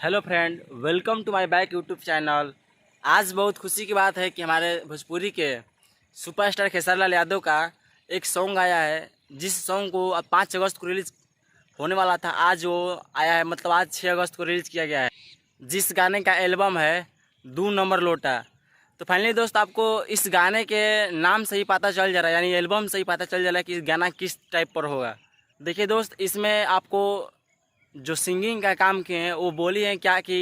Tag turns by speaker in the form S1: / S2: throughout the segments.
S1: Hello friend, welcome to my back YouTube channel. आज बहुत खुशी की बात है कि हमारे भोजपुरी के सुपरस्टार खेसारी लाल यादव का एक सॉन्ग आया है, जिस सॉन्ग को अब 5 अगस्त को रिलीज़ होने वाला था। आज वो आया है, मतलब आज 6 अगस्त को रिलीज़ किया गया है। जिस गाने का एल्बम है दू नंबर लोटा। तो फाइनली दोस्त, आपको इस गाने के नाम से ही पता चल जा रहा है, यानी एल्बम से ही पता चल जा रहा है कि गाना किस टाइप पर होगा। देखिए दोस्त, इसमें आपको जो सिंगिंग का काम किए हैं वो बोली हैं क्या कि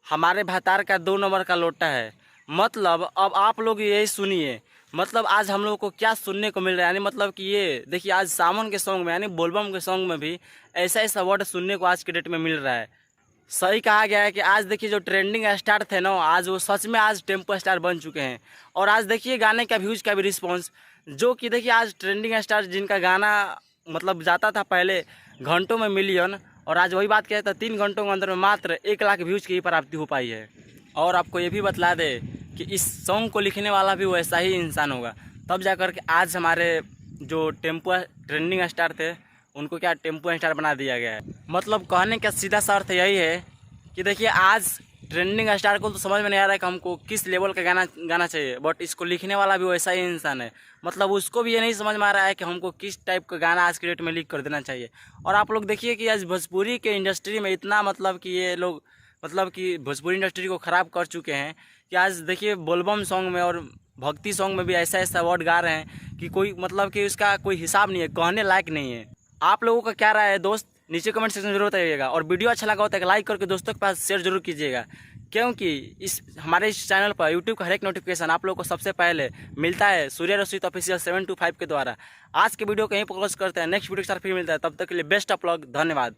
S1: हमारे भतार का 2 नंबर का लोटा है। मतलब अब आप लोग यही सुनिए, मतलब आज हम लोग को क्या सुनने को मिल रहा है। यानी मतलब कि ये देखिए, आज सावन के सॉन्ग में यानी बोलबम के सॉन्ग में भी ऐसा ऐसा वर्ड सुनने को आज के डेट में मिल रहा है। सही कहा गया है कि आज देखिए जो ट्रेंडिंग स्टार थे ना, आज वो सच में आज टेम्पो स्टार बन चुके हैं। और आज देखिए गाने का व्यूज का भी रिस्पॉन्स, जो कि देखिए आज ट्रेंडिंग स्टार जिनका गाना मतलब जाता था पहले घंटों में मिलियन, और आज वही बात कहें तो 3 घंटों के अंदर में मात्र 1 लाख व्यूज की ही प्राप्ति हो पाई है। और आपको ये भी बतला दे कि इस सॉन्ग को लिखने वाला भी वैसा ही इंसान होगा, तब जाकर के आज हमारे जो टेम्पो ट्रेंडिंग स्टार थे उनको क्या टेम्पो स्टार बना दिया गया है। मतलब कहने का सीधा सा अर्थ यही है कि देखिए आज ट्रेंडिंग स्टार को तो समझ में नहीं आ रहा है कि हमको किस लेवल का गाना गाना चाहिए, बट इसको लिखने वाला भी वैसा ही इंसान है। मतलब उसको भी ये नहीं समझ में आ रहा है कि हमको किस टाइप का गाना आज के डेट में लिख कर देना चाहिए। और आप लोग देखिए कि आज भोजपुरी के इंडस्ट्री में इतना मतलब कि ये लोग मतलब कि भोजपुरी इंडस्ट्री को ख़राब कर चुके हैं कि आज देखिए बोलबम सॉन्ग में और भक्ति सॉन्ग में भी ऐसा ऐसा वर्ड गा रहे हैं कि कोई मतलब कि उसका कोई हिसाब नहीं है, कहने लायक नहीं है। आप लोगों का क्या राय है दोस्त, नीचे कमेंट सेक्शन में जरूर बताइएगा। और वीडियो अच्छा लगा हो तो एक लाइक करके दोस्तों के पास शेयर जरूर कीजिएगा, क्योंकि इस हमारे इस चैनल पर यूट्यूब का हर एक नोटिफिकेशन आप लोगों को सबसे पहले मिलता है सूर्य रशीद ऑफिशियल 725 के द्वारा। आज के वीडियो को यहीं पर क्लोज करते हैं, नेक्स्ट वीडियो के साथ फिर मिलता है, तब तक के लिए बेस्ट ऑफ लक, धन्यवाद।